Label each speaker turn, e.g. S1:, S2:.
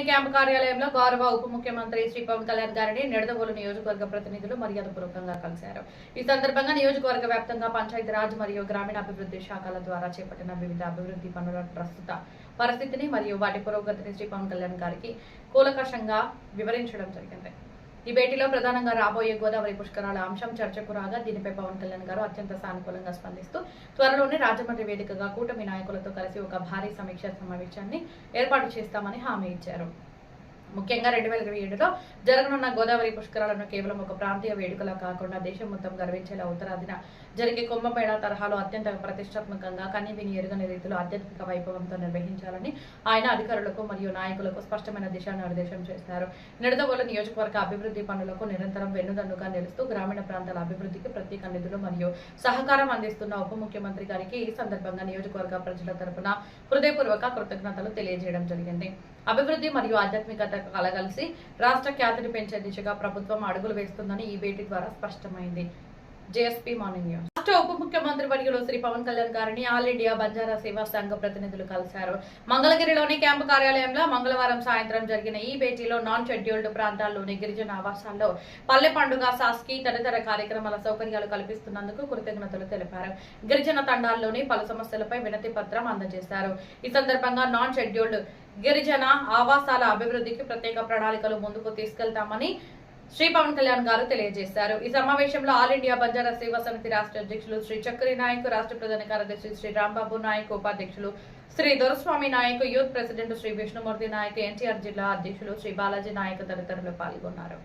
S1: Camp కార్యాలయంలో గౌరవ ఉప ముఖ్యమంత్రి శ్రీ పవన్ కళ్యాణ్ గారిని నిడదవోలు నియోజకవర్గ ప్రతినిధులు మర్యాదపూర్వకంగా కలిశారు. ఈ సందర్భంగా నియోజకవర్గ వ్యాప్తంగా పంచాయతీరాజ్ మరియు గ్రామీణాభివృద్ధి శాఖల ద్వారా చేపట్టిన వివిధ అభివృద్ధి పనుల ప్రస్తుత పరిస్థితిని మరియు వాటి పురోగతిని శ్రీ పవన్ కళ్యాణ్ గారికి కూలంకషంగా వివరించడం జరిగింది. ఈ భేటీలో ప్రధానంగా రాబోయే గోదావరి పుష్కరాల అంశం చర్చకు రాగా దీనిపై పవన్ కళ్యాణ్ గారు అత్యంత సానుకూలంగా స్పందిస్తూ త్వరలోనే రాజమండ్రి వేదికగా కూటమి నాయకులతో కలిసి ఒక భారీ సమీక్షా సమావేశాన్ని ఏర్పాటు చేస్తామని హామీ ఇచ్చారు. ముఖ్యంగా 2027లో జరగనున్న గోదావరి పుష్కరాలను కేవలం ఒక ప్రాంతీయ వేడుకలా కాకుండా దేశం మొత్తం గర్వించేలా ఉత్తరాదిన జరిగే కుంభమేళ తరహాలో అత్యంత ప్రతిష్టాత్మకంగా కనీవిని ఎరుగని రీతిలో ఆధ్యాత్మిక వైభవంతో నిర్వహించాలని ఆయన అధికారులకు మరియు నాయకులకు స్పష్టమైన దిశానిర్దేశం చేశారు. నిడదవోలు నియోజకవర్గ అభివృద్ధి పనులకు నిరంతరం వెన్నుదన్నుగా నిలుస్తూ గ్రామీణ ప్రాంతాల అభివృద్ధికి ప్రత్యేక నిధులు మరియు సహకారం అందిస్తున్న ఉప ముఖ్యమంత్రి గారికి ఈ సందర్భంగా నియోజకవర్గ ప్రజల తరపున హృదయపూర్వక కృతజ్ఞతలు తెలియజేయడం జరిగింది. అభివృద్ధి మరియు ఆధ్యాత్మికత కలగలిసి రాష్ట్ర ఖ్యాతిని పెంచే దిశగా ప్రభుత్వం అడుగులు వేస్తుందని ఈ భేటీ ద్వారా స్పష్టమైంది. JSP morning news. రాష్ట్ర ఉప ముఖ్యమంత్రి వర్యులు శ్రీ పవన్ కళ్యాణ్ గారిని ఆల్ ఇండియా బంజారా సేవా సంఘ ప్రతినిధులు కలిశారు. మంగళగిరిలోని క్యాంపు కార్యాలయంలో మంగళవారం సాయంత్రం జరిగిన ఈ భేటీలో నాన్ షెడ్యూల్డ్ ప్రాంతాల్లోని గిరిజన ఆవాసాల్లో పల్లె పండుగ సాస్కి తదితర కార్యక్రమాల సౌకర్యాలు కల్పిస్తున్నందుకు కృతజ్ఞతలు తెలిపారు. గిరిజన తండాల్లోని పలు సమస్యలపై వినతి పత్రం అందజేశారు. ఈ సందర్భంగా నాన్ షెడ్యూల్డ్ గిరిజన ఆవాసాల అభివృద్ధికి ప్రత్యేక ప్రణాళికలు ముందుకు తీసుకెళ్తామని శ్రీ పవన్ కళ్యాణ్ గారు తెలియజేశారు. ఈ సమావేశంలో ఆల్ ఇండియా బంజారా సేవా సమితి రాష్ట్ర అధ్యక్షులు శ్రీ చక్రి నాయక్, రాష్ట్ర ప్రధాన కార్యదర్శి శ్రీ రాంబాబు నాయక్, ఉపాధ్యక్షులు శ్రీ దొరస్వామి నాయక్, యూత్ ప్రెసిడెంట్ శ్రీ విష్ణుమూర్తి నాయక్, ఎన్టీఆర్ జిల్లా అధ్యక్షులు శ్రీ బాలాజీ నాయక్ తదితరులు పాల్గొన్నారు.